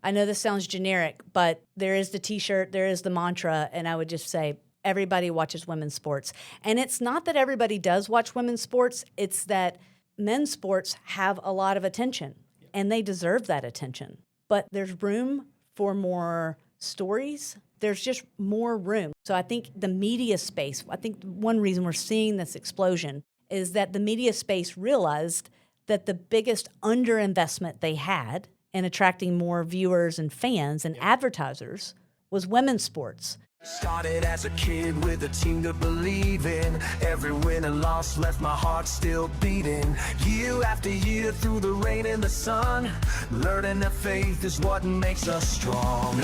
I know this sounds generic, but there is the T-shirt, there is the mantra, and I would just say everybody watches women's sports. And it's not that everybody does watch women's sports, it's that men's sports have a lot of attention, and they deserve that attention. But there's room for more stories. There's just more room. So I think the media space, I think one reason we're seeing this explosion is that the media space realized that the biggest underinvestment they had in attracting more viewers and fans and advertisers was women's sports. Started as a kid with a team to believe in. Every win and loss left my heart still beating. Year after year through the rain and the sun, learning that faith is what makes us strong.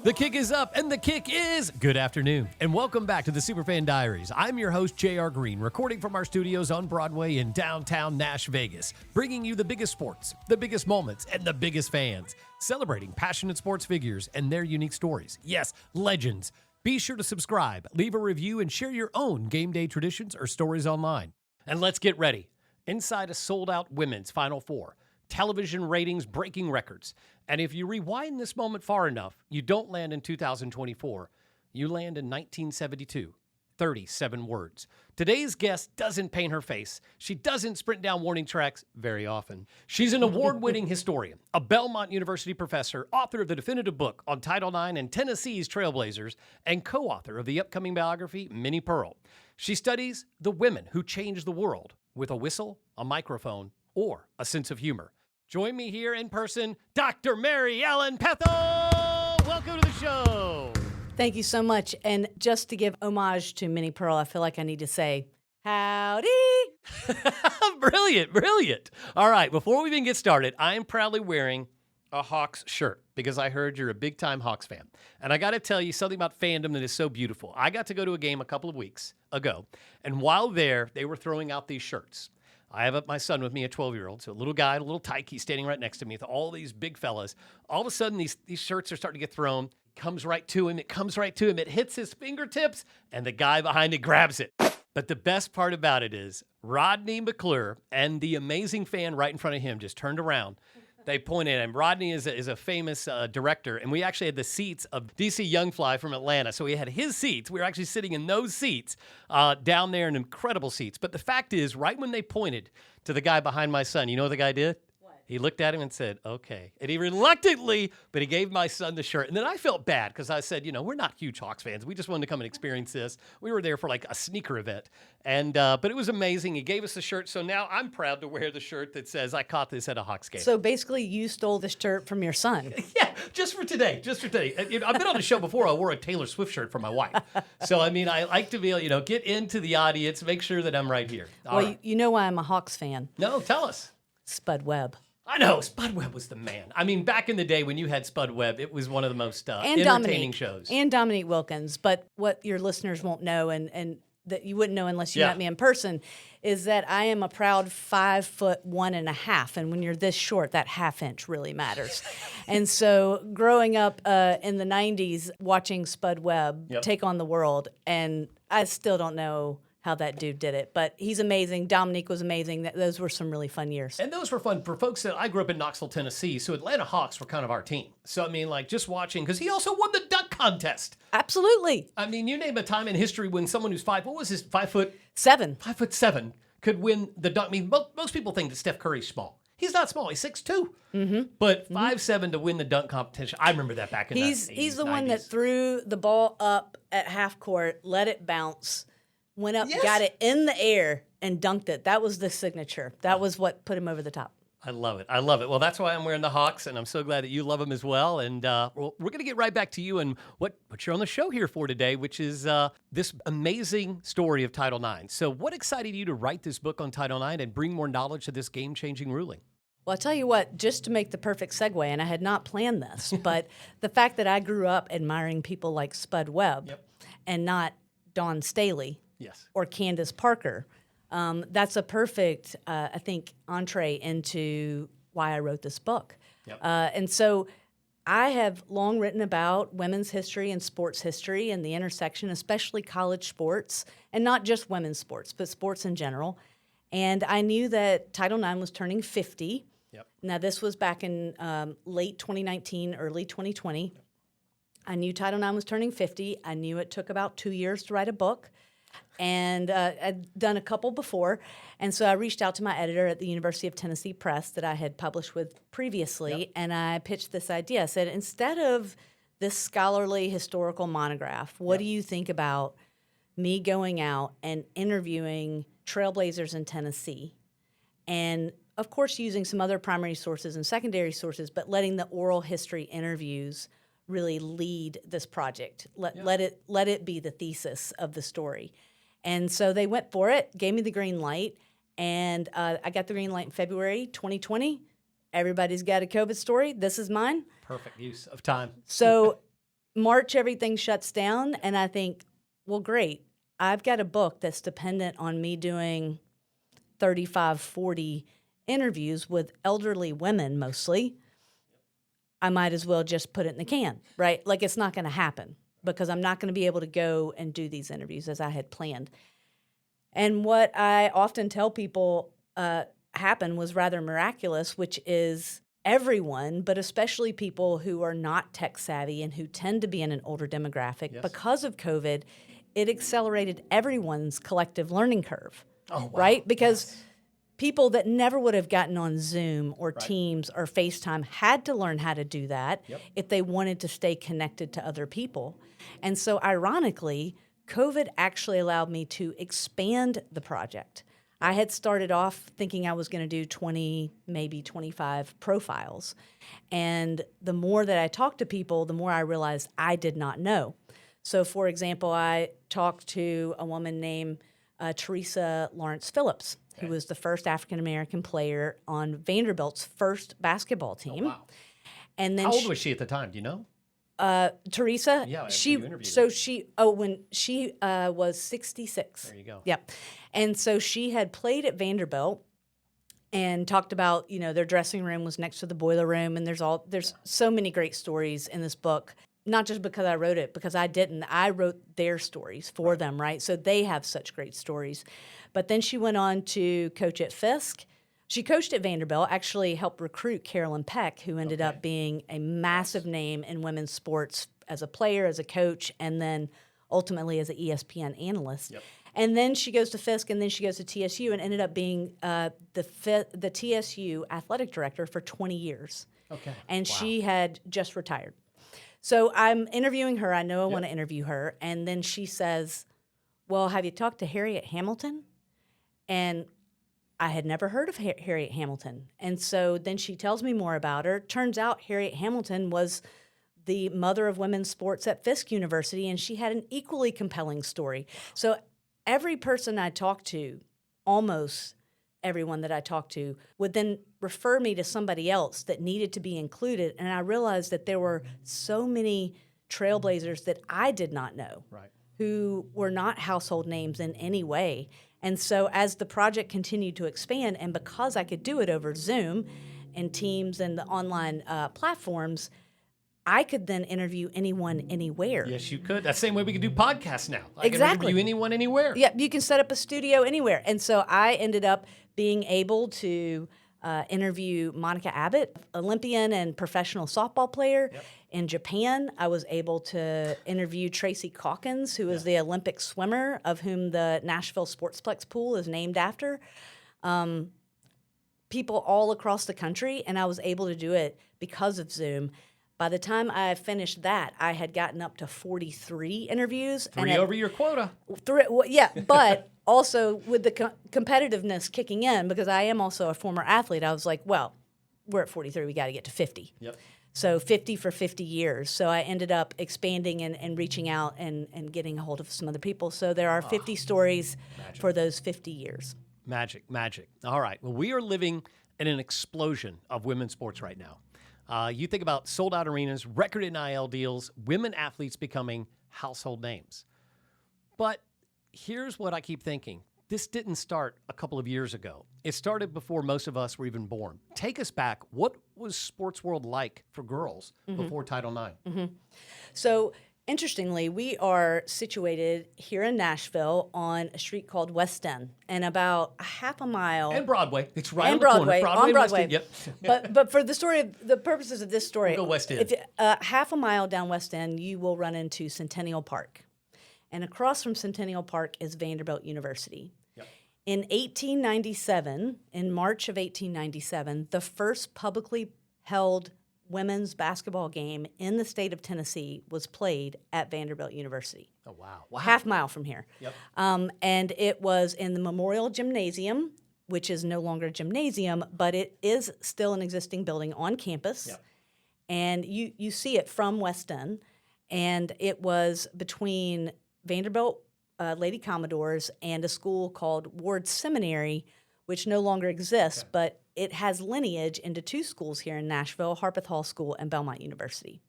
The kick is up, and the kick is good afternoon, and welcome back to the Super Fan Diaries. I'm your host, J.R. Green, recording from our studios on Broadway in downtown Nash, Vegas, bringing you the biggest sports, the biggest moments, and the biggest fans, celebrating passionate sports figures and their unique stories. Yes, legends. Be sure to subscribe, leave a review, and share your own game day traditions or stories online. And let's get ready. Inside a sold-out women's Final Four, television ratings breaking records. And if you rewind this moment far enough, you don't land in 2024. You land in 1972. 37 words. Today's guest doesn't paint her face. She doesn't sprint down warning tracks very often. She's an award-winning historian, a Belmont University professor, author of the definitive book on Title IX and Tennessee's Trailblazers, and co-author of the upcoming biography, Minnie Pearl. She studies the women who changed the world with a whistle, a microphone, or a sense of humor. Join me here in person, Dr. Mary Ellen Pethel. Welcome to the show. Thank you so much. And just to give homage to Minnie Pearl, I feel like I need to say, howdy. Brilliant, brilliant. All right, before we even get started, I am proudly wearing a Hawks shirt because I heard you're a big-time Hawks fan. And I got to tell you something about fandom that is so beautiful. I got to go to a game a couple of weeks ago, and while there, they were throwing out these shirts. I have my son with me, a 12-year-old, so a little guy, a little tyke, he's standing right next to me with all these big fellas. All of a sudden, these shirts are starting to get thrown. It comes right to him, it hits his fingertips, and the guy behind it grabs it. But the best part about it is Rodney McClure and the amazing fan right in front of him just turned around. They pointed at him. Rodney is a famous director, and we actually had the seats of DC Youngfly from Atlanta. So we had his seats. We were actually sitting in those seats down there in incredible seats. But the fact is, right when they pointed to the guy behind my son, you know what the guy did? He looked at him and said, okay. And he reluctantly, but he gave my son the shirt. And then I felt bad because I said, we're not huge Hawks fans. We just wanted to come and experience this. We were there for like a sneaker event. And but it was amazing. He gave us the shirt. So now I'm proud to wear the shirt that says, I caught this at a Hawks game. So basically you stole the shirt from your son. Yeah, just for today. I've been on the show before. I wore a Taylor Swift shirt for my wife. So, I like to be able, get into the audience, make sure that I'm right here. All right. You know why I'm a Hawks fan? No, tell us. Spud Webb. I know, Spud Webb was the man. Back in the day when you had Spud Webb, it was one of the most entertaining shows. And Dominique Wilkins. But what your listeners won't know, and that you wouldn't know unless you met me in person, is that I am a proud 5'1.5", and when you're this short, that half inch really matters. And so growing up in the 90s, watching Spud Webb take on the world, and I still don't know how that dude did it. But he's amazing. Dominique was amazing. Those were some really fun years. And those were fun for folks that I grew up in Knoxville, Tennessee. So Atlanta Hawks were kind of our team. So, just watching, because he also won the dunk contest. Absolutely. You name a time in history when someone who's 5 foot? 7. 5'7" could win the dunk. Most people think that Steph Curry's small. He's not small. He's 6'2". Mm-hmm. But 5'7" to win the dunk competition. I remember that back in the 80s. He's the one that threw the ball up at half court, let it bounce, went up, got it in the air, and dunked it. That was the signature. That was what put him over the top. I love it. Well, that's why I'm wearing the Hawks, and I'm so glad that you love them as well. And we're going to get right back to you and what you're on the show here for today, which is this amazing story of Title IX. So what excited you to write this book on Title IX and bring more knowledge to this game-changing ruling? Well, I'll tell you what, just to make the perfect segue, and I had not planned this, but the fact that I grew up admiring people like Spud Webb and not Dawn Staley or Candace Parker, that's a perfect, I think, entree into why I wrote this book. And so I have long written about women's history and sports history and the intersection, especially college sports, and not just women's sports, but sports in general. And I knew that Title IX was turning 50, Yep. Now, this was back in late 2019, early 2020. Yep. I knew Title IX was turning 50. I knew it took about 2 years to write a book. And I'd done a couple before. And so I reached out to my editor at the University of Tennessee Press that I had published with previously, yep. and I pitched this idea. I said, instead of this scholarly historical monograph, what do you think about me going out and interviewing trailblazers in Tennessee? And, of course, using some other primary sources and secondary sources, but letting the oral history interviews really lead this project. Let it be the thesis of the story. And so they went for it, gave me the green light, and I got the green light in February 2020. Everybody's got a COVID story. This is mine. Perfect use of time. So March, everything shuts down, and I think, well, great. I've got a book that's dependent on me doing 35, 40 interviews with elderly women mostly. I might as well just put it in the can, right? Like, it's not going to happen because I'm not going to be able to go and do these interviews as I had planned. And what I often tell people happened was rather miraculous, which is everyone, but especially people who are not tech savvy and who tend to be in an older demographic, yes. because of COVID, it accelerated everyone's collective learning curve, wow. right? Because yes. people that never would have gotten on Zoom or right. Teams or FaceTime had to learn how to do that yep. if they wanted to stay connected to other people. And so ironically, COVID actually allowed me to expand the project. I had started off thinking I was going to do 20, maybe 25 profiles. And the more that I talked to people, the more I realized I did not know. So, for example, I talked to a woman named Teresa Lawrence Phillips, who was the first African-American player on Vanderbilt's first basketball team. Oh, wow. And then how old was she at the time? Do you know? Teresa, yeah, when she was 66. There you go. Yep. And so she had played at Vanderbilt and talked about, their dressing room was next to the boiler room, and there's so many great stories in this book. Not just because I wrote it, because I didn't. I wrote their stories for them, right? So they have such great stories. But then she went on to coach at Fisk. She coached at Vanderbilt, actually helped recruit Ellen Pethel, who ended up being a massive name in women's sports as a player, as a coach, and then ultimately as an ESPN analyst. Yep. And then she goes to Fisk, and then she goes to TSU and ended up being the TSU athletic director for 20 years. Okay. And wow. she had just retired. So I'm interviewing her. I know I want to interview her. And then she says, well, have you talked to Harriet Hamilton? And I had never heard of Harriet Hamilton. And so then she tells me more about her. Turns out Harriet Hamilton was the mother of women's sports at Fisk University, and she had an equally compelling story. So every person I talked to, almost everyone that I talked to, would then refer me to somebody else that needed to be included. And I realized that there were so many trailblazers that I did not know, who were not household names in any way. And so as the project continued to expand, and because I could do it over Zoom and Teams and the online platforms, I could then interview anyone, anywhere. Yes, you could. That's the same way we can do podcasts now. I Exactly. can interview anyone, anywhere. Yeah, you can set up a studio anywhere. And so I ended up being able to interview Monica Abbott, Olympian and professional softball player. Yep. In Japan, I was able to interview Tracy Calkins, who is the Olympic swimmer, of whom the Nashville Sportsplex pool is named after. People all across the country, and I was able to do it because of Zoom. By the time I finished that, I had gotten up to 43 interviews. Three over your quota. But also with the competitiveness kicking in, because I am also a former athlete, I was like, well, we're at 43, we got to get to 50. Yep. So 50 for 50 years. So I ended up expanding and reaching out and getting a hold of some other people. So there are 50 stories for those 50 years. Magic. All right. Well, we are living in an explosion of women's sports right now. You think about sold-out arenas, record NIL deals, women athletes becoming household names. But here's what I keep thinking. This didn't start a couple of years ago. It started before most of us were even born. Take us back. What was sports world like for girls before Title IX? Mm-hmm. So Interestingly, we are situated here in Nashville on a street called West End, and about a half a mile. And Broadway. It's right And on the Broadway, corner. on and West Broadway. End, yep. But for the purposes of this story, We'll go West End. If half a mile down West End, you will run into Centennial Park, and across from Centennial Park is Vanderbilt University. Yep. In 1897, in March of 1897, the first publicly held women's basketball game in the state of Tennessee was played at Vanderbilt University. Oh, wow. Wow. Half mile from here. Yep. And it was in the Memorial Gymnasium, which is no longer a gymnasium, but it is still an existing building on campus. Yep. And you see it from West End. And it was between Vanderbilt Lady Commodores and a school called Ward Seminary, which no longer exists, but it has lineage into two schools here in Nashville, Harpeth Hall School and Belmont University.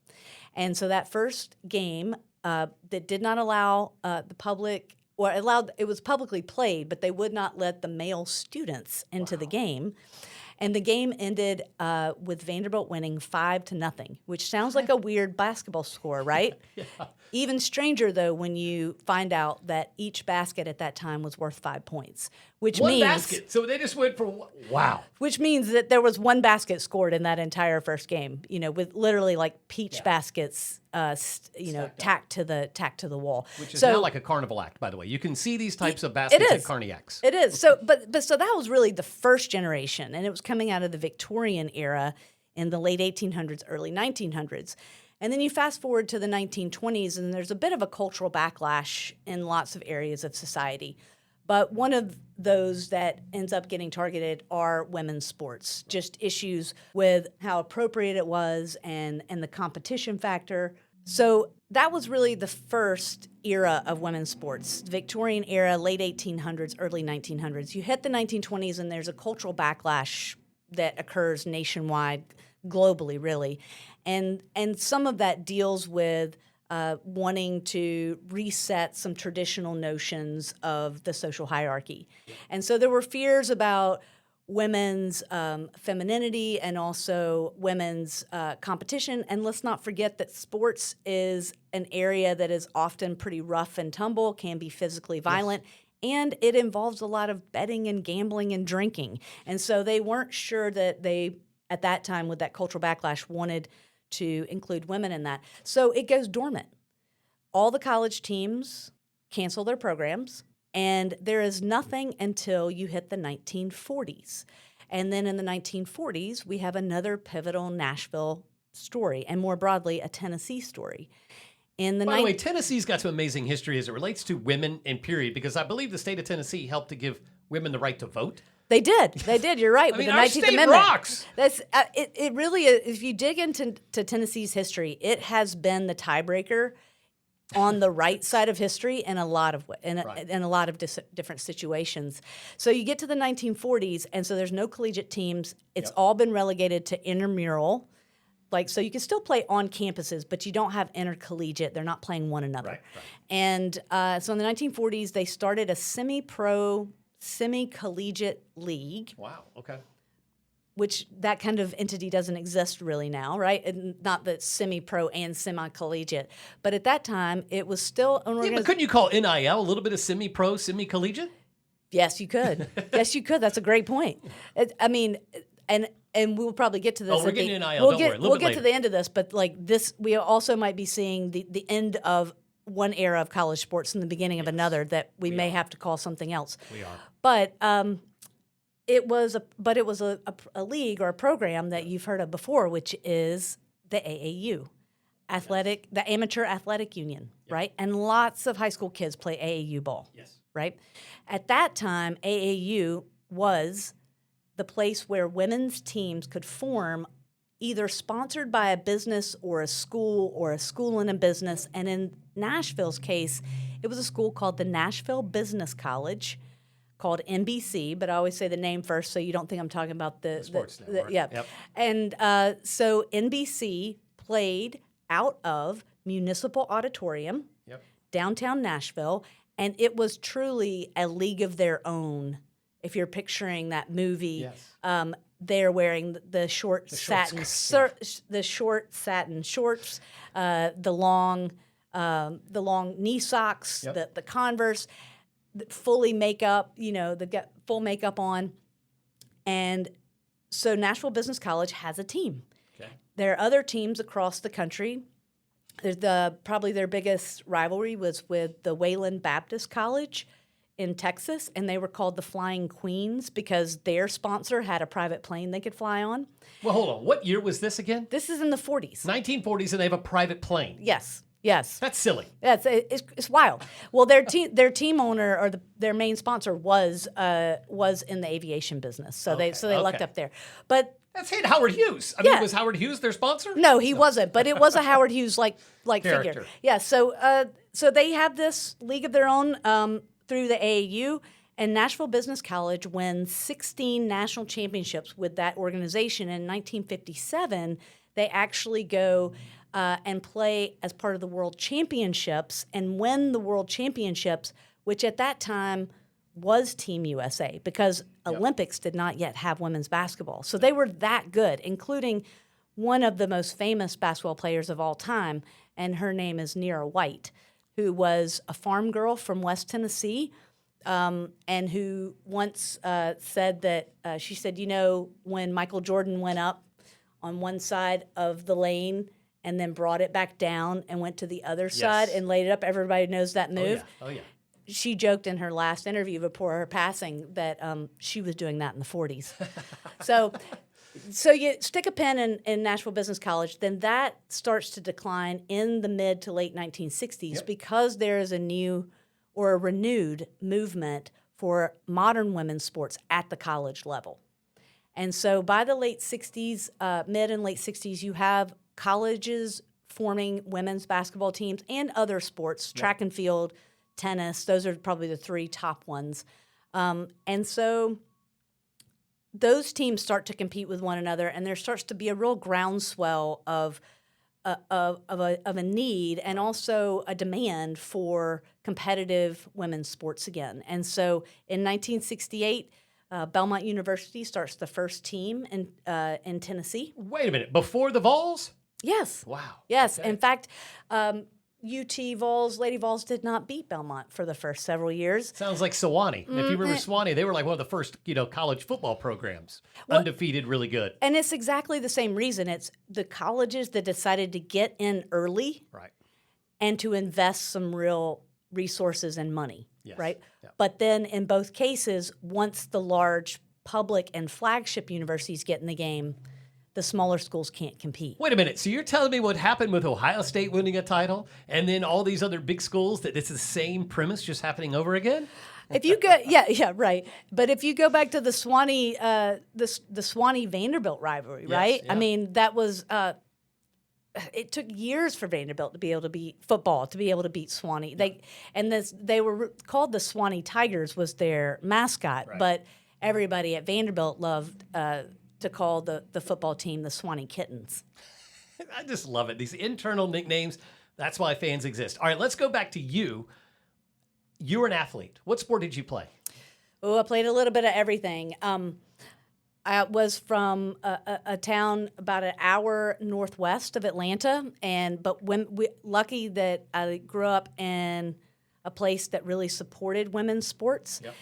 And so that first game that did not allow the public, or it was publicly played, but they would not let the male students into the game. And the game ended with Vanderbilt winning 5-0, which sounds like a weird basketball score, right? Yeah. Even stranger, though, when you find out that each basket at that time was worth 5 points, which One means basket. So they just went for, wow. which means that there was one basket scored in that entire first game. With literally like peach baskets, tacked to the wall. Which is now like a carnival act, by the way. You can see these types of baskets at Carniacs. It is. So that was really the first generation, and it was coming out of the Victorian era in the late 1800s, early 1900s. And then you fast forward to the 1920s, and there's a bit of a cultural backlash in lots of areas of society. But one of those that ends up getting targeted are women's sports, just issues with how appropriate it was and the competition factor. So that was really the first era of women's sports, the Victorian era, late 1800s, early 1900s. You hit the 1920s, and there's a cultural backlash that occurs nationwide, globally, really. And some of that deals with wanting to reset some traditional notions of the social hierarchy. And so there were fears about women's femininity and also women's competition. And let's not forget that sports is an area that is often pretty rough and tumble, can be physically violent, and it involves a lot of betting and gambling and drinking. And so they weren't sure that they, at that time with that cultural backlash, wanted to include women in that. So it goes dormant. All the college teams cancel their programs, and there is nothing until you hit the 1940s. And then in the 1940s, we have another pivotal Nashville story, and more broadly, a Tennessee story. By the way, Tennessee's got some amazing history as it relates to women in period, because I believe the state of Tennessee helped to give women the right to vote. They did. You're right. With the 19th state Amendment. Rocks. That's it. Really is. If you dig into Tennessee's history, it has been the tiebreaker on the right side of history in a lot of different situations. So you get to the 1940s, and so there's no collegiate teams. It's all been relegated to intramural. So you can still play on campuses, but you don't have intercollegiate. They're not playing one another. Right. And so in the 1940s, they started a semi-pro, semi-collegiate league. Wow, okay. Which that kind of entity doesn't exist really now, right? And not that semi-pro and semi-collegiate. But at that time, it was still an organization. But couldn't you call NIL a little bit of semi-pro, semi-collegiate? Yes, you could. Yes, you could. That's a great point. And we'll probably get to this. Oh, we're getting NIL. Don't worry. We'll get to the end of this, but this, we also might be seeing the end of one era of college sports and the beginning of another that we may have to call something else. We are. But it was a league or a program that you've heard of before, which is the AAU, the Amateur Athletic Union, right? And lots of high school kids play AAU ball, right? At that time, AAU was the place where women's teams could form, either sponsored by a business or a school in a business. And in Nashville's case, it was a school called the Nashville Business College, called NBC, but I always say the name first so you don't think I'm talking about the sports network. Yep. And so NBC played out of Municipal Auditorium, downtown Nashville, and it was truly a league of their own. If you're picturing that movie, they're wearing the short satin shorts, the long the long knee socks, Yep. the Converse, fully makeup, get full makeup on. And so Nashville Business College has a team. Okay. There are other teams across the country. There's probably their biggest rivalry was with the Wayland Baptist College in Texas, and they were called the Flying Queens because their sponsor had a private plane they could fly on. Well, hold on. What year was this again? This is in the 40s. 1940s, and they have a private plane. Yes. That's silly. Yeah, it's wild. Well, their team owner or their main sponsor was in the aviation business, so they lucked up there. But That's Howard Hughes. I mean, was Howard Hughes their sponsor? no, he wasn't. But it was a Howard Hughes like Character. figure. Yeah. So they have this league of their own through the AAU, and Nashville Business College wins 16 national championships with that organization. In 1957, they actually go and play as part of the World Championships and win the World Championships, which at that time was Team USA because Olympics did not yet have women's basketball. So they were that good, including one of the most famous basketball players of all time, and her name is Nera White, who was a farm girl from West Tennessee, and who once said that she said, when Michael Jordan went up on one side of the lane and then brought it back down and went to the other side and laid it up. Everybody knows that move. Oh, yeah. She joked in her last interview before her passing that she was doing that in the 40s. So you stick a pin in Nashville Business College, then that starts to decline in the mid to late 1960s because there is a new or a renewed movement for modern women's sports at the college level. And so by the late 60s, mid and late 60s, you have colleges forming women's basketball teams and other sports, track and field, tennis. Those are probably the three top ones. And so those teams start to compete with one another, and there starts to be a real groundswell of a need and also a demand for competitive women's sports again. And so in 1968, Belmont University starts the first team in Tennessee. Wait a minute. Before the Vols? Yes. Wow. Yes. Okay. In fact, UT Vols, Lady Vols did not beat Belmont for the first several years. Sounds like Sewanee. If you remember Sewanee, they were like one of the first, college football programs. Undefeated, really good. And it's exactly the same reason. It's the colleges that decided to get in early Right. and to invest some real resources and money, Yes. right? Yeah. But then in both cases, once the large public and flagship universities get in the game, the smaller schools can't compete. Wait a minute. So you're telling me what happened with Ohio State winning a title and then all these other big schools that it's the same premise just happening over again? If you go, yeah, right. But if you go back to the Swanee, the Swanee Vanderbilt rivalry, right? yeah. I mean, that was. It took years for Vanderbilt to be able to beat Swanee. They were called the Swanee Tigers was their mascot, Right. but everybody at Vanderbilt loved to call the football team the Swanee Kittens. I just love it. These internal nicknames. That's why fans exist. All right, let's go back to you. You were an athlete. What sport did you play? Oh, I played a little bit of everything. I was from a town about an hour northwest of Atlanta, lucky that I grew up in a place that really supported women's sports. Yep.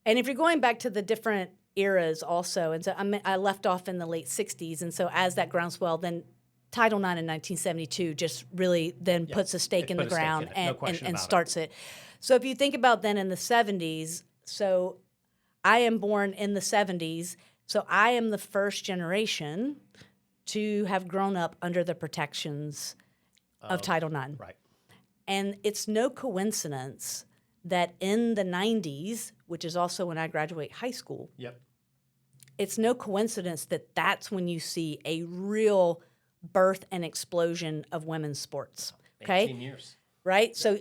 And if you're going back to the different eras also, and so I left off in the late 60s, and so as that groundswell, then Title IX in 1972 just really then puts a stake in the ground and starts it. So if you think about then in the 70s, so I am born in the 70s, so I am the first generation to have grown up under the protections of Title IX. Right. And it's no coincidence that in the 90s, which is also when I graduate high school, Yep. it's no coincidence that that's when you see a real birth and explosion of women's sports. Okay? 18 years. Right? So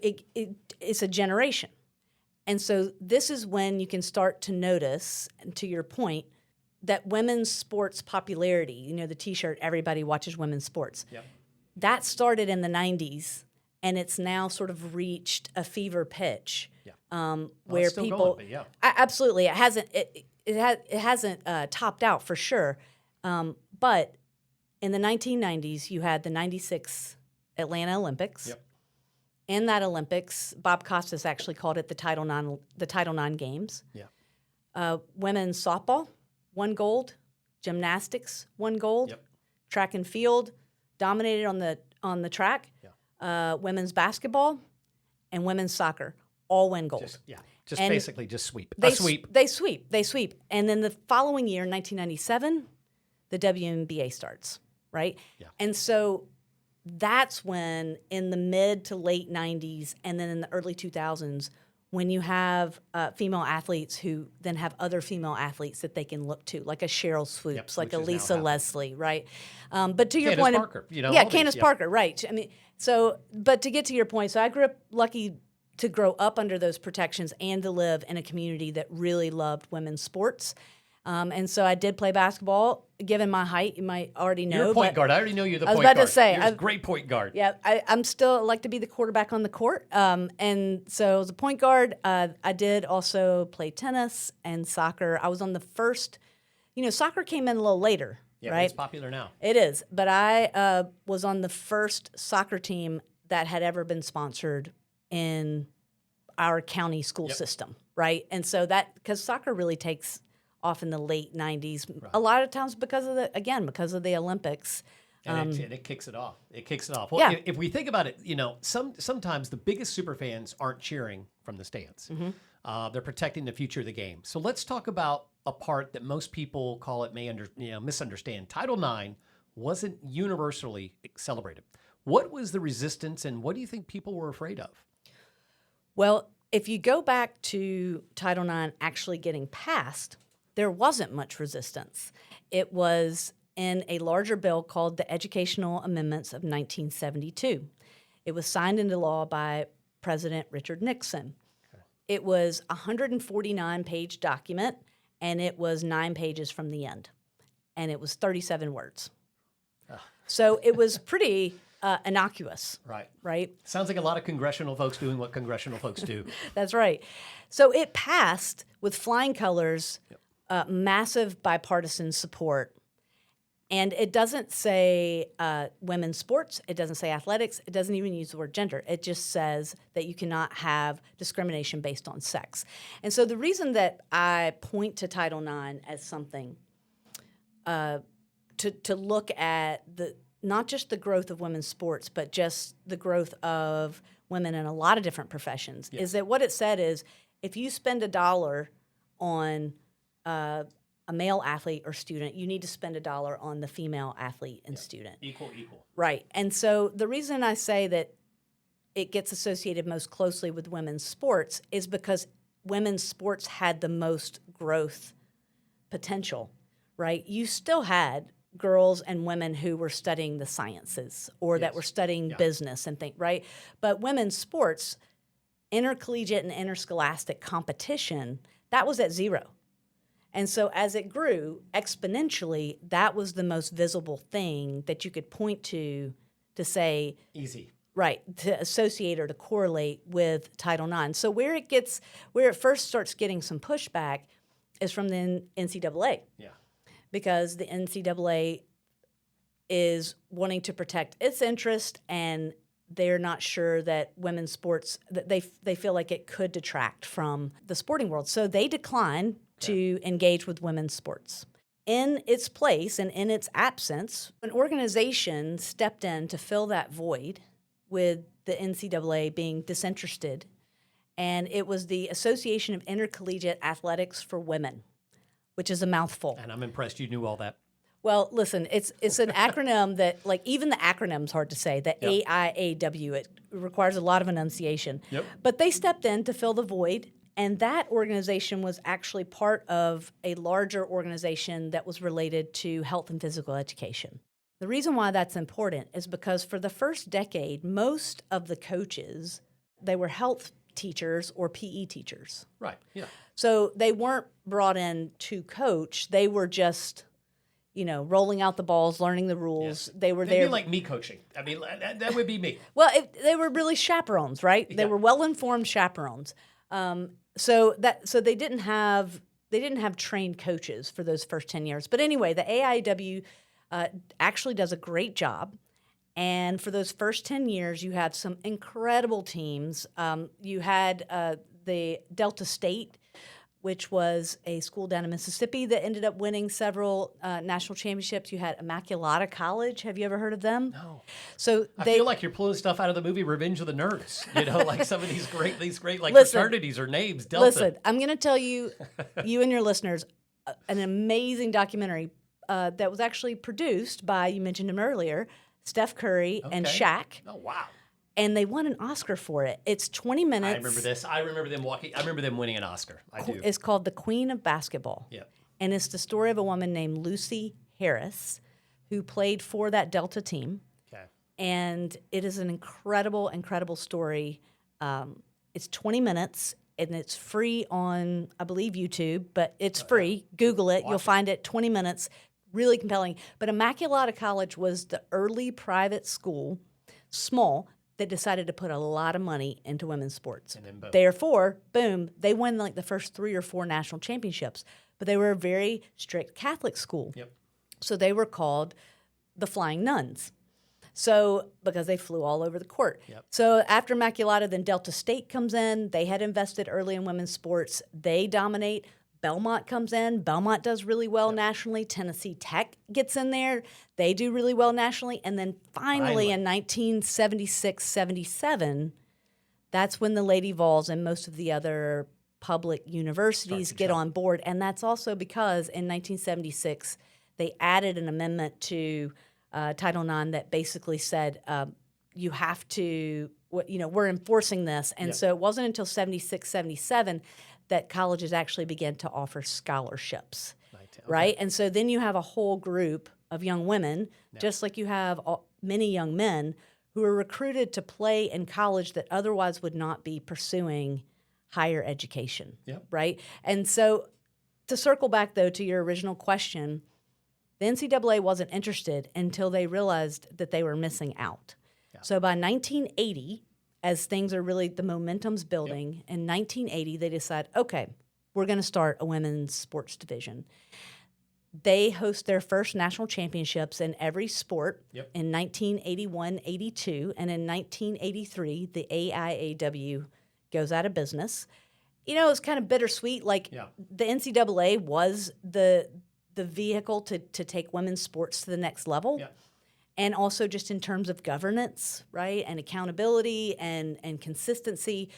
it's a generation. And so this is when you can start to notice, and to your point, that women's sports popularity, the T-shirt, everybody watches women's sports. Yep. That started in the 90s, and it's now sort of reached a fever pitch where it's still people going, but yeah. Absolutely, it hasn't topped out for sure. But in the 1990s, you had the '96 Atlanta Olympics. Yep. in that Olympics. Bob Costas actually called it the Title IX Games. Yeah. Women's softball, 1 gold. Gymnastics, 1 gold. Yep. Track and field, dominated on the track. Yeah. Women's basketball and women's soccer all win gold. Just And basically just sweep. They A sweep. They sweep. And then the following year, 1997, the WNBA starts, right? Yeah. And so that's when, in the mid to late 90s and then in the early 2000s, when you have female athletes who then have other female athletes that they can look to, like a Cheryl Swoops, like a which is now Lisa happening. Leslie, right? But to your Candace point, Parker, you know, yeah, all Candace these, Parker, right? I mean, so, but to get to your point, so I grew up lucky to grow up under those protections and to live in a community that really loved women's sports. And so I did play basketball. Given my height, you might already know. You're a point but guard. I already know you're the I was point about guard. to say, You're a great point guard. Yeah, I'm still like to be the quarterback on the court. And so as a point guard, I did also play tennis and soccer. I was on the first, soccer came in a little later, Yeah, right? it's popular now. It is. But I was on the first soccer team that had ever been sponsored in our county school system, right? And so because soccer really takes off in the late 90s, a lot of times because of the Olympics. And it kicks it off. It kicks it off. Well, Yeah. if we think about it, sometimes the biggest super fans aren't cheering from the stands. Mm-hmm. They're protecting the future of the game. So let's talk about a part that most people call it misunderstand. Title IX wasn't universally celebrated. What was the resistance, and what do you think people were afraid of? Well, if you go back to Title IX actually getting passed, there wasn't much resistance. It was in a larger bill called the Educational Amendments of 1972. It was signed into law by President Richard Nixon. Okay. It was a 149-page document, and it was 9 pages from the end, and it was 37 words. So it was pretty innocuous. Right? Sounds like a lot of congressional folks doing what congressional folks do. That's right. So it passed with flying colors, massive bipartisan support. And it doesn't say women's sports. It doesn't say athletics. It doesn't even use the word gender. It just says that you cannot have discrimination based on sex. And so the reason that I point to Title IX as something to look at not just the growth of women's sports, but just the growth of women in a lot of different professions, is that what it said is if you spend $1 on a male athlete or student, you need to spend $1 on the female athlete and student. Equal. Right. And so the reason I say that it gets associated most closely with women's sports is because women's sports had the most growth potential, right? You still had girls and women who were studying the sciences or that were studying business and things, right? But women's sports, intercollegiate and interscholastic competition, that was at 0. And so as it grew exponentially, that was the most visible thing that you could point to say easy. Right, to associate or to correlate with Title IX. So where it first starts getting some pushback is from the NCAA. Yeah. Because the NCAA is wanting to protect its interest, and they're not sure that women's sports, that they feel like it could detract from the sporting world. So they decline to engage with women's sports. In its place and in its absence, an organization stepped in to fill that void with the NCAA being disinterested, and it was the Association of Intercollegiate Athletics for Women, which is a mouthful. And I'm impressed you knew all that. Well, listen, it's an acronym that, like, even the acronym's hard to say, the AIAW. It requires a lot of enunciation. Yep. But they stepped in to fill the void, and that organization was actually part of a larger organization that was related to health and physical education. The reason why that's important is because for the first decade, most of the coaches, they were health teachers or PE teachers. Right, yeah. So they weren't brought in to coach. They were just, rolling out the balls, learning the rules. Yes. They'd be like me coaching. I mean, that would be me. Well, they were really chaperones, right? Yeah. They were well-informed chaperones. So they didn't have trained coaches for those first 10 years. But anyway, the AIW actually does a great job And for those first 10 years, you had some incredible teams. You had the Delta State, which was a school down in Mississippi that ended up winning several national championships. You had Immaculata College. Have you ever heard of them? No. So I they feel like you're pulling stuff out of the movie Revenge of the Nerds. You know, like some of these great like Listen, fraternities or names. Delta. listen, I'm going to tell you, you and your listeners, an amazing documentary that was actually produced by, you mentioned him earlier, Steph Curry and Okay. Shaq. Oh wow. And they won an Oscar for it. It's 20 minutes. I remember this. I remember them walking. I remember them winning an Oscar. I do. It's called The Queen of Basketball. Yeah. And it's the story of a woman named Lucy Harris who played for that Delta team. Okay. And it is an incredible, incredible story. It's 20 minutes, and it's free on, I believe, YouTube, but it's free. Google it. You'll find it. 20 minutes. Really compelling. But Immaculata College was the early private school, small, that decided to put a lot of money into women's sports. And then boom. Therefore, boom, they won like the first 3 or 4 national championships. But they were a very strict Catholic school. Yep. So they were called the Flying Nuns. So, because they flew all over the court. Yep. So after Immaculata, then Delta State comes in. They had invested early in women's sports. They dominate. Belmont comes in. Belmont does really well nationally. Tennessee Tech gets in there. They do really well nationally. And then finally in 1976-77, that's when the Lady Vols and most of the other public universities get on board. And that's also because in 1976, they added an amendment to Title IX that basically said you have to, we're enforcing this. And so it wasn't until 76, 77 that colleges actually began to offer scholarships, right? And so then you have a whole group of young women, just like you have many young men, who are recruited to play in college that otherwise would not be pursuing higher education, right? And so to circle back, though, to your original question, the NCAA wasn't interested until they realized that they were missing out. So by 1980, as things are really, the momentum's building, in 1980, they decide, okay, we're going to start a women's sports division. They host their first national championships in every sport in 1981-82, and in 1983, the AIAW goes out of business. You know, it's kind of bittersweet. Like, the NCAA was the vehicle to take women's sports to the next level. And also just in terms of governance, right, and accountability and consistency.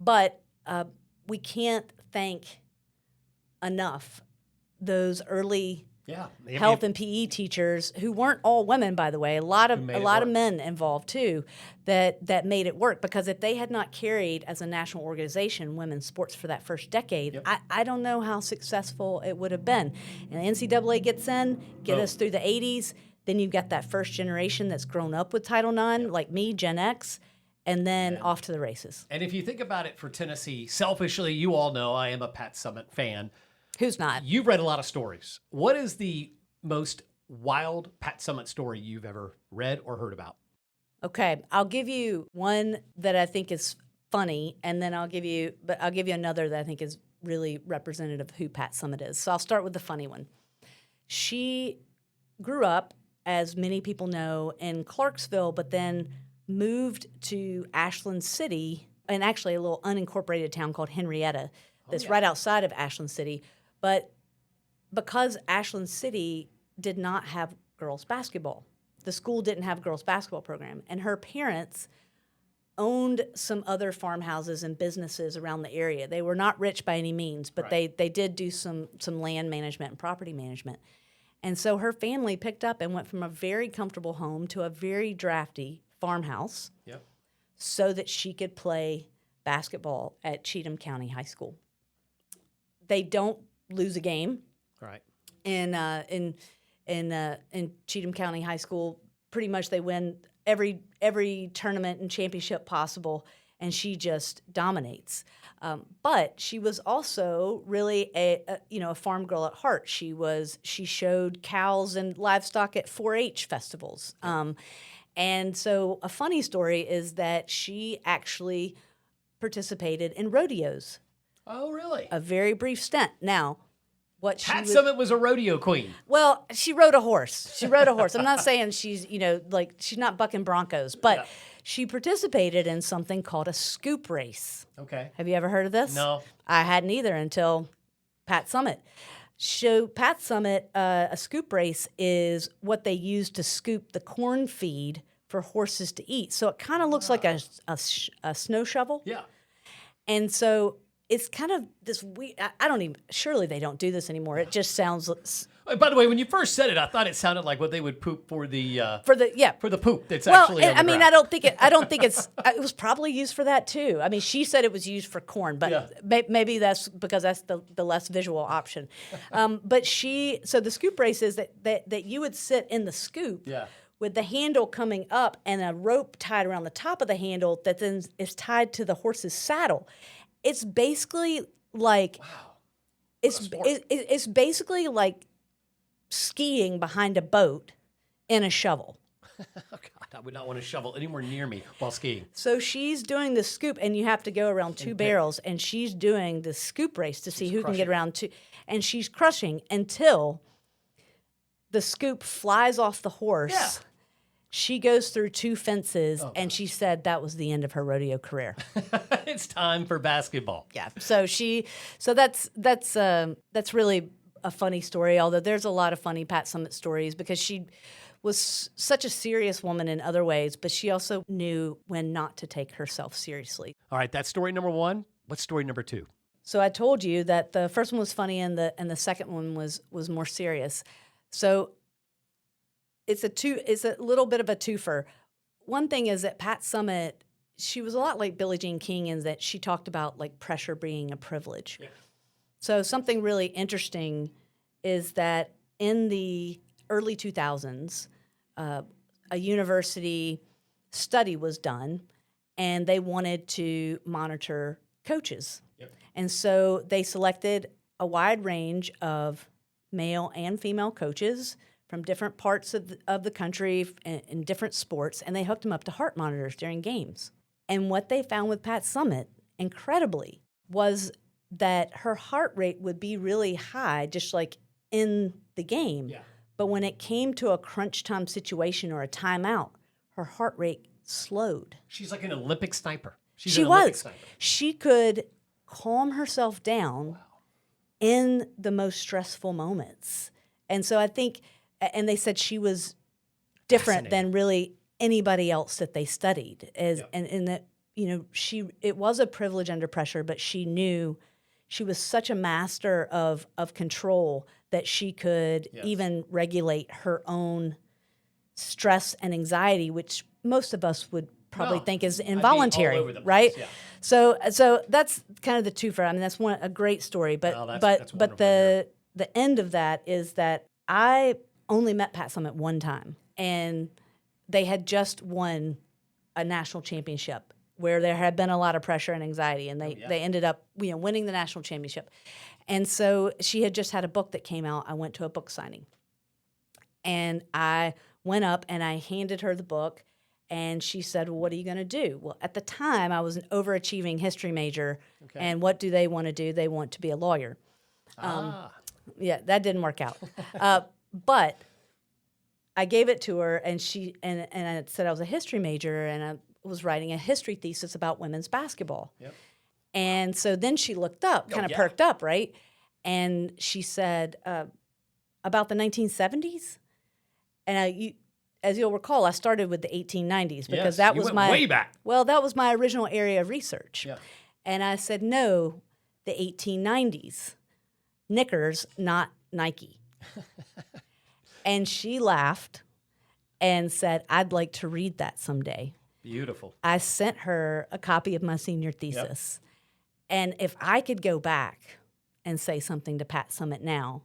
But we can't thank enough those early health and PE teachers, who weren't all women, by the way. A lot of men involved too, that made it work. Because if they had not carried as a national organization women's sports for that first decade, I don't know how successful it would have been. And the NCAA gets in, get us through the 80s. Then you've got that first generation that's grown up with Title IX, like me, Gen X, and then off to the races. And if you think about it for Tennessee, selfishly, you all know I am a Pat Summitt fan. Who's not? You've read a lot of stories. What is the most wild Pat Summitt story you've ever read or heard about? Okay, I'll give you one that I think is funny, and then I'll give you another that I think is really representative of who Pat Summitt is. So I'll start with the funny one. She grew up, as many people know, in Clarksville, but then moved to Ashland City, and actually a little unincorporated town called Henrietta that's right outside of Ashland City. But because Ashland City did not have girls basketball, the school didn't have a girls basketball program, and her parents owned some other farmhouses and businesses around the area. They were not rich by any means, but they did do some land management and property management. And so her family picked up and went from a very comfortable home to a very drafty farmhouse so that she could play basketball at Cheatham County High School. They don't lose a game in Cheatham County High School. Pretty much they win every tournament and championship possible, and she just dominates. But she was also really a farm girl at heart. She showed cows and livestock at 4-H festivals. And so a funny story is that she actually participated in rodeos. Oh, really? A very brief stint. Now, what she Pat was. Summitt was a rodeo queen. Well, she rode a horse. She rode a horse. I'm not saying she's, like she's not bucking Broncos, but she participated in something called a scoop race. Okay. Have you ever heard of this? No. I hadn't either until Pat Summitt. So Pat Summitt, a scoop race is what they use to scoop the corn feed for horses to eat. So it kind of looks like a snow shovel. Yeah. And so it's kind of this weird, I don't even, surely they don't do this anymore. It just sounds, By the way, when you first said it, I thought it sounded like what they would poop for the for the poop that's well, actually on the I mean, ground. I don't think it was probably used for that too. I mean, she said it was used for corn, but maybe that's because that's the less visual option. But so the scoop race is that you would sit in the scoop with the handle coming up and a rope tied around the top of the handle that then is tied to the horse's saddle. It's basically like it's basically like skiing behind a boat in a shovel. Oh, God, I would not want to shovel anywhere near me while skiing. So she's doing the scoop, and you have to go around two barrels, and she's doing the scoop race to see who can get around two. And she's crushing until the scoop flies off the horse. Yeah. She goes through two fences, and she said that was the end of her rodeo career. It's time for basketball. Yeah. So that's really a funny story, although there's a lot of funny Pat Summitt stories because she was such a serious woman in other ways, but she also knew when not to take herself seriously. All right, that's story number one. What's story number two? So I told you that the first one was funny and the second one was more serious. So it's a little bit of a twofer. One thing is that Pat Summitt, she was a lot like Billie Jean King in that she talked about like pressure being a privilege. Yeah. So something really interesting is that in the early 2000s, a university study was done, and they wanted to monitor coaches. Yep. And so they selected a wide range of male and female coaches from different parts of the country in different sports, and they hooked them up to heart monitors during games. And what they found with Pat Summitt, incredibly, was that her heart rate would be really high, just like in the game. Yeah. But when it came to a crunch time situation or a timeout, her heart rate slowed. She's like an Olympic sniper. She was. She could calm herself down in the most stressful moments. And so I think, and they said she was different than really anybody else that they studied. And that, it was a privilege under pressure, but she knew she was such a master of control that she could even regulate her own stress and anxiety, which most of us would probably think is involuntary, right? Yeah. So that's kind of the twofer. I mean, that's a great story, but the end of that is that I only met Pat Summitt one time, and they had just won a national championship where there had been a lot of pressure and anxiety, and they ended up winning the national championship. And so she had just had a book that came out. I went to a book signing, and I went up and I handed her the book, and she said, "Well, what are you going to do?" Well, at the time, I was an overachieving history major, and what do they want to do? They want to be a lawyer. Yeah, that didn't work out. But I gave it to her, and I said I was a history major, and I was writing a history thesis about women's basketball. Yep. And so then she looked up, kind of perked up, right? And she said, about the 1970s? And as you'll recall, I started with the 1890s because that was my way back. Well, that was my original area of research. Yeah. And I said, no, the 1890s. Knickers, not Nike. And she laughed and said, "I'd like to read that someday." Beautiful. I sent her a copy of my senior thesis. Yep. And if I could go back and say something to Pat Summitt now,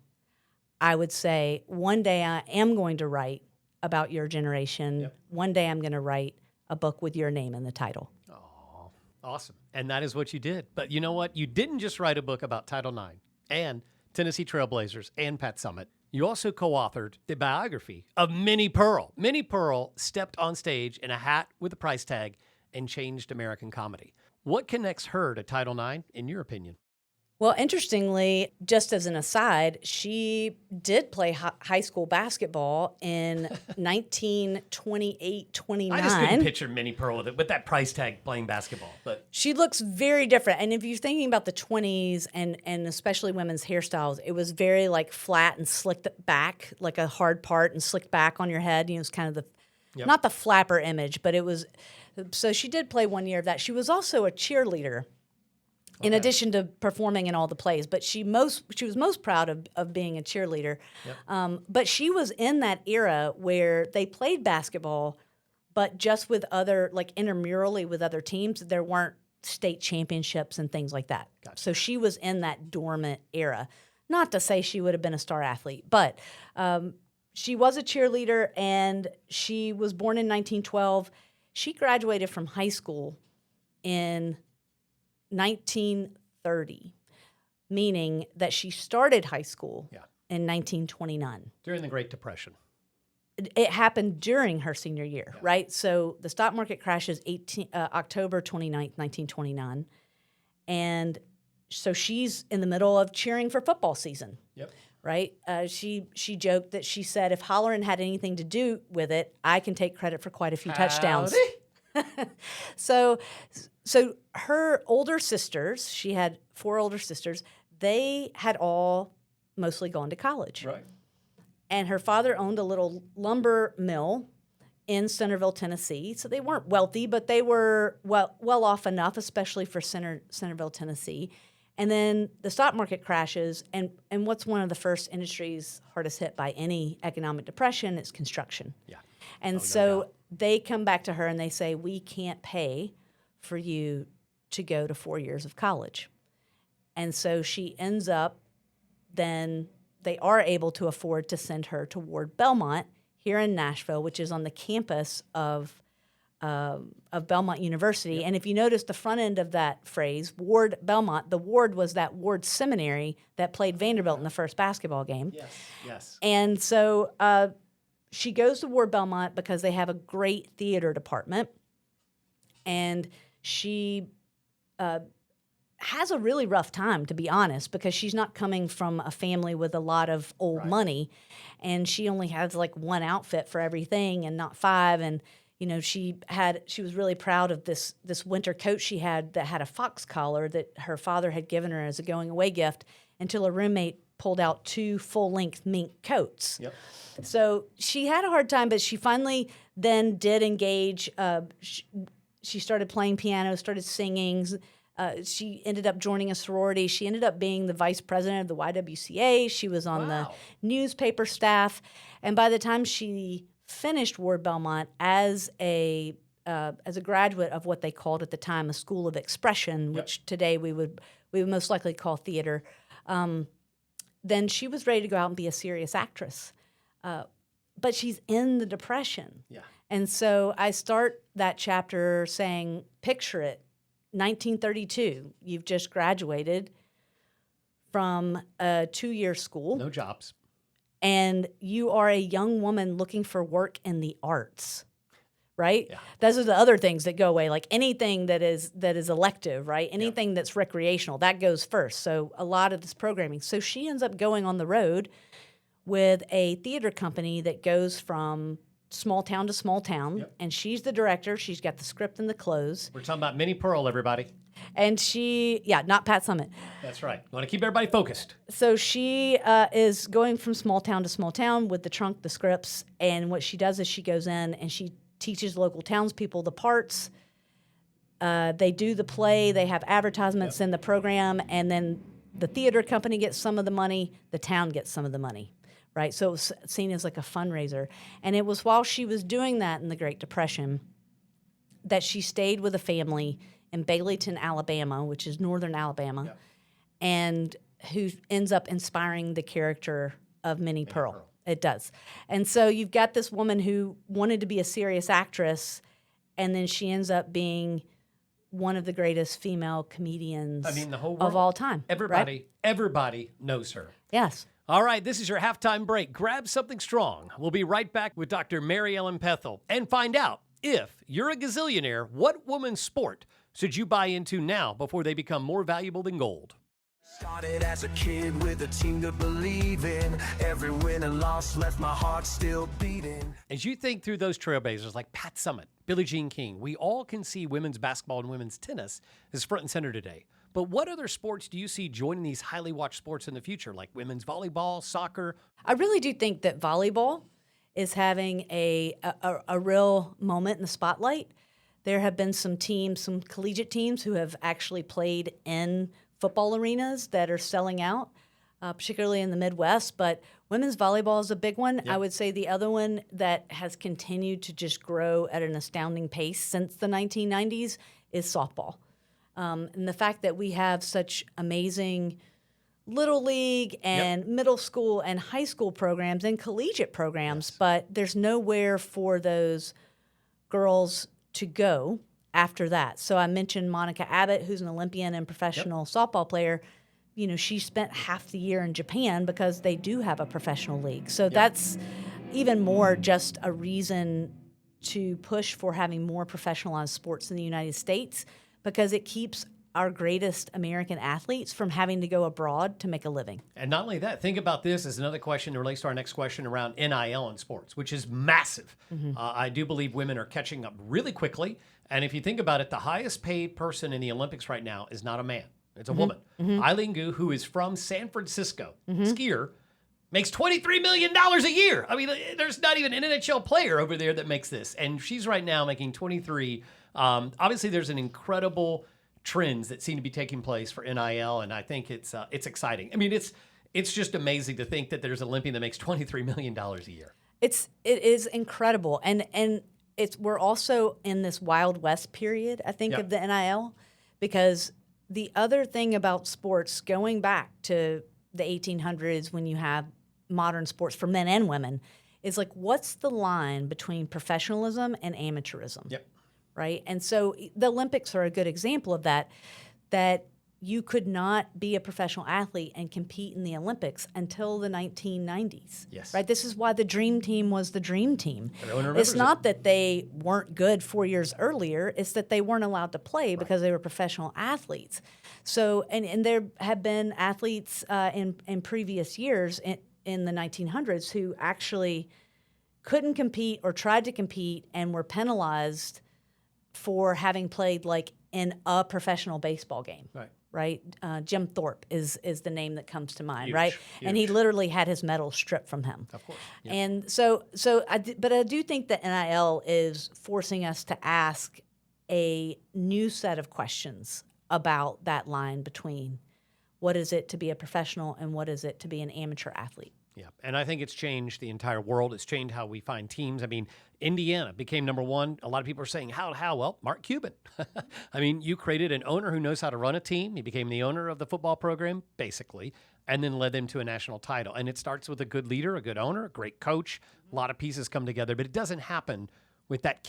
I would say, one day I am going to write about your generation. Yep. One day I'm going to write a book with your name in the title. Oh, awesome. And that is what you did. But you know what? You didn't just write a book about Title IX and Tennessee Trailblazers and Pat Summitt. You also co-authored the biography of Minnie Pearl. Minnie Pearl stepped on stage in a hat with a price tag and changed American comedy. What connects her to Title IX, in your opinion? Well, interestingly, just as an aside, she did play high school basketball in 1928-29. I just couldn't picture Minnie Pearl with that price tag playing basketball. But she looks very different. And if you're thinking about the 20s and especially women's hairstyles, it was very like flat and slicked back, like a hard part and slicked back on your head. You know, it's kind of the, not the flapper image, but it was, so she did play 1 year of that. She was also a cheerleader. In addition to performing in all the plays, but she was most proud of being a cheerleader. Yep. But she was in that era where they played basketball, but just with other, like intramurally with other teams. There weren't state championships and things like that. Gotcha. So she was in that dormant era. Not to say she would have been a star athlete, but she was a cheerleader, and she was born in 1912. She graduated from high school in 1930, meaning that she started high school in 1929. During the Great Depression. It happened during her senior year, right? So the stock market crashes October 29th, 1929. And so she's in the middle of cheering for football season, right? She joked that she said, if Holleran had anything to do with it, I can take credit for quite a few touchdowns. So her older sisters, she had 4 older sisters, they had all mostly gone to college. Right. And her father owned a little lumber mill in Centerville, Tennessee. So they weren't wealthy, but they were well off enough, especially for Centerville, Tennessee. And then the stock market crashes, and what's one of the first industries hardest hit by any economic depression? It's construction. Yeah. And they come back to her and they say, we can't pay for you to go to 4 years of college. And so she ends up, then they are able to afford to send her to Ward Belmont here in Nashville, which is on the campus of Belmont University. Yep. And if you notice the front end of that phrase, Ward Belmont, the Ward was that Ward Seminary that played Vanderbilt in the first basketball game. Yes, yes. And so she goes to Ward Belmont because they have a great theater department. And she has a really rough time, to be honest, because she's not coming from a family with a lot of old money, and she only has like one outfit for everything and not 5. And you know, she was really proud of this winter coat she had that had a fox collar that her father had given her as a going away gift, until a roommate pulled out 2 full-length mink coats. Yep. So she had a hard time, but she finally then did engage. She started playing piano, started singing. She ended up joining a sorority. She ended up being the vice president of the YWCA. She was on the newspaper staff. And by the time she finished Ward Belmont as a graduate of what they called at the time a school of expression, which today we would most likely call theater, then she was ready to go out and be a serious actress. But she's in the Depression. Yeah. And so I start that chapter saying, picture it, 1932, you've just graduated from a 2-year school. No jobs. And you are a young woman looking for work in the arts, right? Yeah. Those are the other things that go away, like anything that is elective, right? Anything that's recreational, that goes first. So a lot of this programming. So she ends up going on the road with a theater company that goes from small town to small town, and she's the director. She's got the script and the clothes. We're talking about Minnie Pearl, everybody. And not Pat Summitt. That's right. You want to keep everybody focused. So she is going from small town to small town with the trunk, the scripts, and what she does is she goes in and she teaches local townspeople the parts. They do the play. They have advertisements in the program, and then the theater company gets some of the money. The town gets some of the money. Right, so it was seen as like a fundraiser. And it was while she was doing that in the Great Depression that she stayed with a family in Baileyton, Alabama, which is northern Alabama, and who ends up inspiring the character of Minnie Pearl. It does. And so you've got this woman who wanted to be a serious actress, and then she ends up being one of the greatest female comedians the whole world, of all time. Everybody knows her. Yes. All right, this is your halftime break. Grab something strong. We'll be right back with Dr. Mary Ellen Pethel and find out, if you're a gazillionaire, what woman's sport should you buy into now before they become more valuable than gold? Started as a kid with a team to believe in. Every win and loss left my heart still beating. As you think through those trailblazers like Pat Summitt, Billie Jean King, we all can see women's basketball and women's tennis as front and center today. But what other sports do you see joining these highly watched sports in the future, like women's volleyball, soccer? I really do think that volleyball is having a real moment in the spotlight. There have been some teams, some collegiate teams who have actually played in football arenas that are selling out, particularly in the Midwest. But women's volleyball is a big one. Yep. I would say the other one that has continued to just grow at an astounding pace since the 1990s is softball. And the fact that we have such amazing little league and middle school and high school programs and collegiate programs, but there's nowhere for those girls to go after that. So I mentioned Monica Abbott, who's an Olympian and professional softball player. You know, she spent half the year in Japan because they do have a professional league. So that's even more just a reason to push for having more professionalized sports in the United States, because it keeps our greatest American athletes from having to go abroad to make a living. And not only that, think about this as another question that relates to our next question around NIL in sports, which is massive. I do believe women are catching up really quickly. And if you think about it, the highest paid person in the Olympics right now is not a man. It's a woman. Eileen Gu, who is from San Francisco, skier, makes $23 million a year. I mean, there's not even an NHL player over there that makes this. And she's right now making 23. Obviously, there's an incredible trends that seem to be taking place for NIL, and I think it's exciting. I mean, it's just amazing to think that there's an Olympian that makes $23 million a year. It is incredible, and we're also in this Wild West period, I think, of the NIL, because the other thing about sports, going back to the 1800s when you have modern sports for men and women, is like, what's the line between professionalism and amateurism? Yep. Right? And so the Olympics are a good example of that you could not be a professional athlete and compete in the Olympics until the 1990s. Yes. Right? This is why the Dream Team was the Dream Team. Everyone remembers It's not that they weren't good 4 years earlier, it's that they weren't allowed to play because they were professional athletes. So, and there have been athletes in previous years in the 1900s who actually couldn't compete or tried to compete and were penalized for having played like in a professional baseball game. Right? Jim Thorpe is the name that comes to mind, right? And he literally had his medal stripped from him. Of course. Yeah. And but I do think that NIL is forcing us to ask a new set of questions about that line between what is it to be a professional and what is it to be an amateur athlete. Yeah, and I think it's changed the entire world. It's changed how we find teams. I mean, Indiana became number one. A lot of people are saying, how? Well, Mark Cuban. I mean, you created an owner who knows how to run a team. He became the owner of the football program, basically, and then led them to a national title. And it starts with a good leader, a good owner, a great coach. A lot of pieces come together, but it doesn't happen without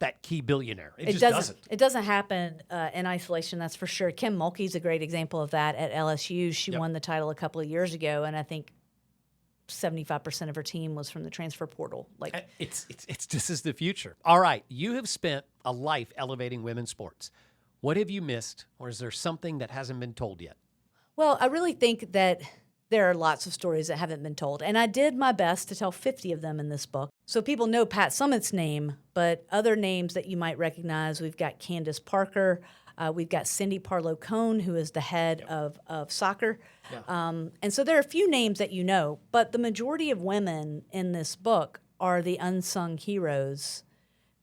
that key billionaire. It just doesn't. It doesn't happen in isolation, that's for sure. Kim Mulkey's a great example of that at LSU. She won the title a couple of years ago, and I think 75% of her team was from the transfer portal. Like it's this is the future. All right, you have spent a life elevating women's sports. What have you missed, or is there something that hasn't been told yet? Well, I really think that there are lots of stories that haven't been told, and I did my best to tell 50 of them in this book. So people know Pat Summitt's name, but other names that you might recognize, we've got Candace Parker, we've got Cindy Parlow-Cone, who is the head of soccer. And so there are a few names that you know, but the majority of women in this book are the unsung heroes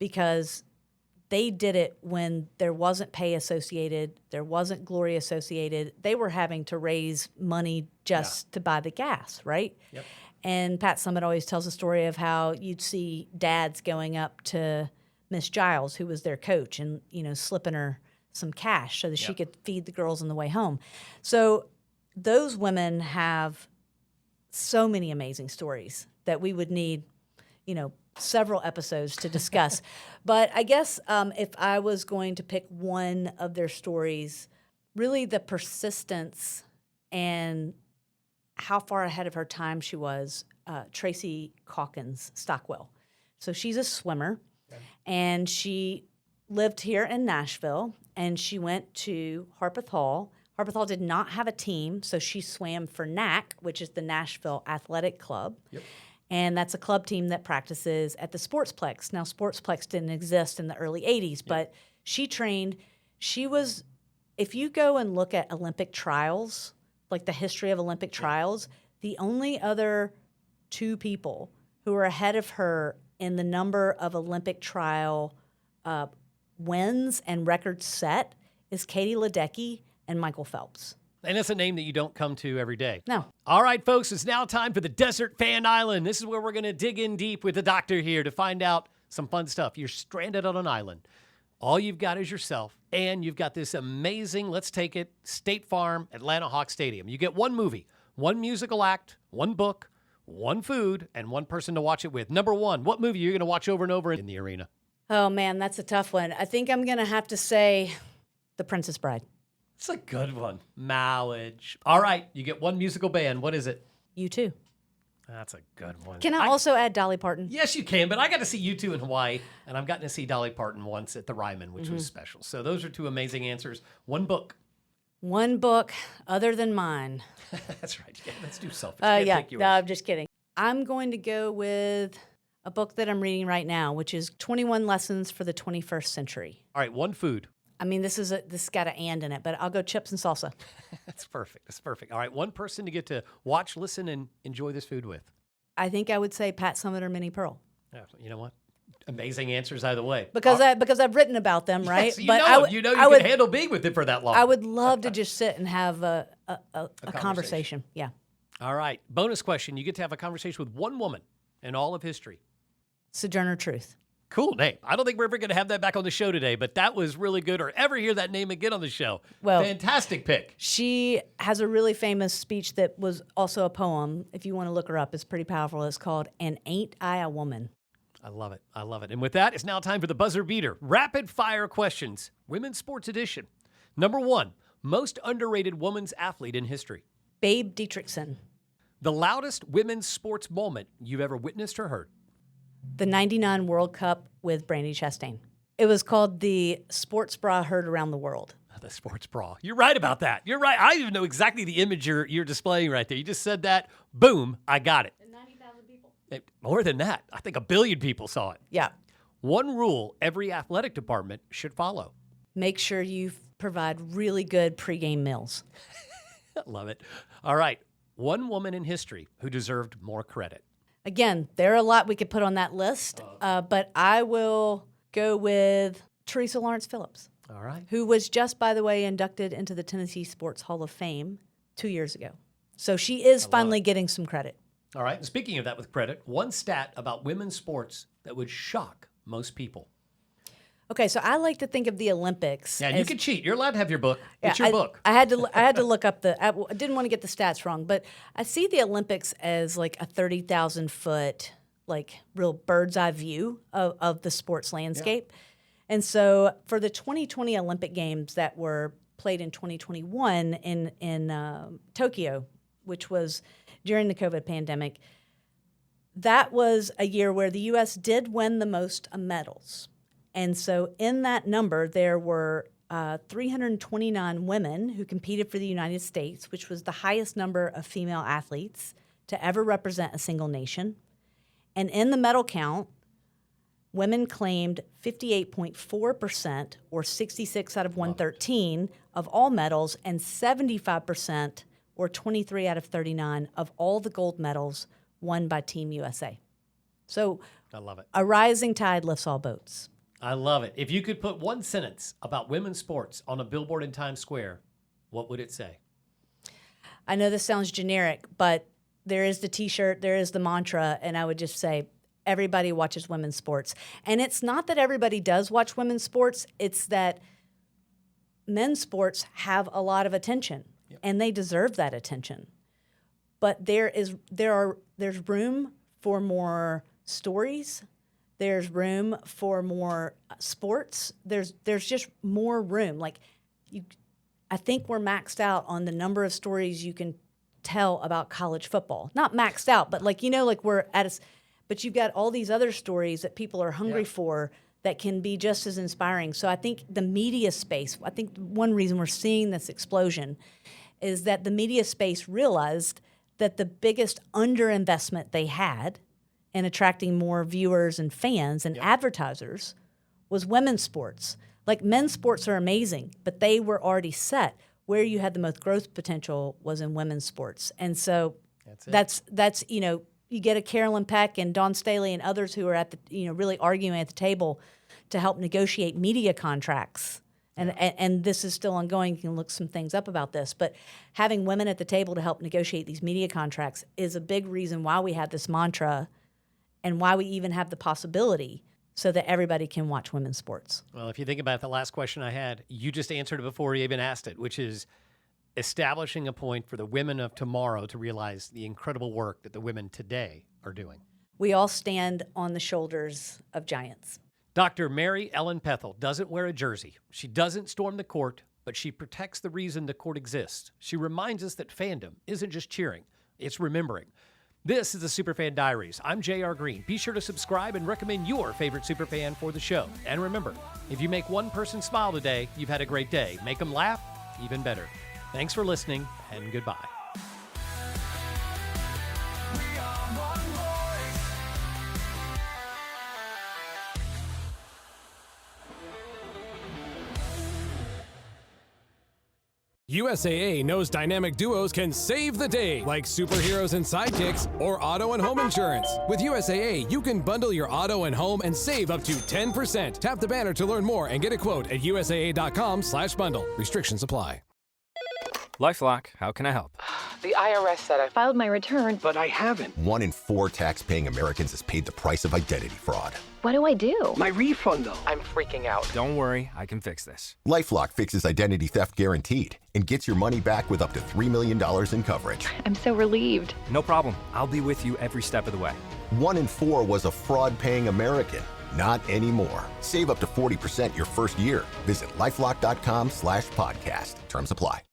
because they did it when there wasn't pay associated, there wasn't glory associated. They were having to raise money just to buy the gas, right? Yep. And Pat Summitt always tells a story of how you'd see dads going up to Miss Giles, who was their coach, and slipping her some cash so that she could feed the girls on the way home. So those women have so many amazing stories that we would need, several episodes to discuss. But I guess if I was going to pick one of their stories, really the persistence and how far ahead of her time she was, Tracy Calkins Stockwell. So she's a swimmer, and she lived here in Nashville, and she went to Harpeth Hall. Harpethal did not have a team, so she swam for NAC, which is the Nashville Athletic Club. Yep. And that's a club team that practices at the Sportsplex. Now, Sportsplex didn't exist in the early 80s, but she trained. She was, if you go and look at Olympic trials, like the history of Olympic trials, the only other two people who are ahead of her in the number of Olympic trial wins and records set is Katie Ledecky and Michael Phelps. And it's a name that you don't come to every day. No. All right, folks, it's now time for the Desert Fan Island. This is where we're going to dig in deep with the doctor here to find out some fun stuff. You're stranded on an island. All you've got is yourself, and you've got this amazing, let's take it, State Farm, Atlanta Hawks Stadium. You get one movie, one musical act, one book, one food, and one person to watch it with. Number one, what movie are you going to watch over and over in the arena? Oh, man, that's a tough one. I think I'm going to have to say The Princess Bride. It's a good one. Marriage. All right, you get one musical band. What is it? U2. That's a good one. Can I also add Dolly Parton? Yes, you can, but I got to see U2 in Hawaii, and I've gotten to see Dolly Parton once at the Ryman, which was special. So those are two amazing answers. One book. One book other than mine. That's right. Yeah, let's do selfish. Pick yours. No, I'm just kidding. I'm going to go with a book that I'm reading right now, which is 21 Lessons for the 21st Century. All right, one food. I mean, this got an and in it, but I'll go chips and salsa. That's perfect. That's perfect. All right, one person to get to watch, listen, and enjoy this food with. I think I would say Pat Summitt or Minnie Pearl. Yeah, you know what? Amazing answers either way. Because I've written about them, right? Yes, you can handle being with it for that long. I would love to just sit and have a conversation. Yeah. All right. Bonus question. You get to have a conversation with one woman in all of history. Sojourner Truth. Cool name. I don't think we're ever going to have that back on the show today, but that was really good, or ever hear that name again on the show. Well, fantastic pick. She has a really famous speech that was also a poem. If you want to look her up, it's pretty powerful. It's called And Ain't I a Woman? I love it. I love it. And with that, it's now time for the buzzer beater. Rapid fire questions. Women's Sports Edition. Number one, most underrated women's athlete in history. Babe Dietrichson. The loudest women's sports moment you've ever witnessed or heard. The 99 World Cup with Brandi Chastain. It was called the sports bra heard around the world. The sports bra. You're right about that. You're right. I even know exactly the image you're displaying right there. You just said that. Boom. I got it. 90,000 people. More than that. I think 1 billion people saw it. Yeah. One rule every athletic department should follow. Make sure you provide really good pregame meals. I love it. All right. One woman in history who deserved more credit. Again, there are a lot we could put on that list, but I will go with Teresa Lawrence Phillips. All right. Who was just, by the way, inducted into the Tennessee Sports Hall of Fame 2 years ago. So she is finally getting some credit. All right. And speaking of that with credit, one stat about women's sports that would shock most people. Okay, so I like to think of the Olympics. Yeah, you can cheat. You're allowed to have your book. It's your book. I had to look up I didn't want to get the stats wrong, but I see the Olympics as like a 30,000 foot, like real bird's eye view of the sports landscape. Yeah. And so for the 2020 Olympic Games that were played in 2021 in Tokyo, which was during the COVID pandemic, that was a year where the U.S. did win the most medals. And so in that number, there were 329 women who competed for the United States, which was the highest number of female athletes to ever represent a single nation. And in the medal count, women claimed 58.4%, or 66 out of 113, of all medals, and 75%, or 23 out of 39, of all the gold medals won by Team USA. So I love it. A rising tide lifts all boats. I love it. If you could put one sentence about women's sports on a billboard in Times Square, what would it say? I know this sounds generic, but there is the T-shirt, there is the mantra, and I would just say everybody watches women's sports. And it's not that everybody does watch women's sports, it's that men's sports have a lot of attention, and they deserve that attention. But there's room for more stories. There's room for more sports. There's just more room. I think we're maxed out on the number of stories you can tell about college football. Not maxed out, but we're at but you've got all these other stories that people are hungry for that can be just as inspiring. So I think the media space, I think one reason we're seeing this explosion is that the media space realized that the biggest underinvestment they had in attracting more viewers and fans and advertisers was women's sports. Like men's sports are amazing, but they were already set. Where you had the most growth potential was in women's sports. And so that's you get a Carolyn Peck and Dawn Staley and others who are at the really arguing at the table to help negotiate media contracts. And this is still ongoing. You can look some things up about this. But having women at the table to help negotiate these media contracts is a big reason why we have this mantra and why we even have the possibility so that everybody can watch women's sports. Well, if you think about the last question I had, you just answered it before you even asked it, which is establishing a point for the women of tomorrow to realize the incredible work that the women today are doing. We all stand on the shoulders of giants. Dr. Mary Ellen Pethel doesn't wear a jersey. She doesn't storm the court, but she protects the reason the court exists. She reminds us that fandom isn't just cheering, it's remembering. This is the Super Fan Diaries. I'm J.R. Green. Be sure to subscribe and recommend your favorite Superfan for the show. And remember, if you make one person smile today, you've had a great day. Make them laugh, even better. Thanks for listening, and goodbye. USAA knows dynamic duos can save the day, like superheroes and sidekicks or auto and home insurance. With USAA, you can bundle your auto and home and save up to 10%. Tap the banner to learn more and get a quote at usaa.com/bundle. Restrictions apply. LifeLock, how can I help? The IRS said I filed my return. But I haven't. 1 in 4 tax-paying Americans has paid the price of identity fraud. What do I do? My refund, though. I'm freaking out. Don't worry, I can fix this. LifeLock fixes identity theft guaranteed and gets your money back with up to $3 million in coverage. I'm so relieved. No problem. I'll be with you every step of the way. 1 in 4 was a fraud-paying American. Not anymore. Save up to 40% your first year. Visit LifeLock.com/podcast. Terms apply.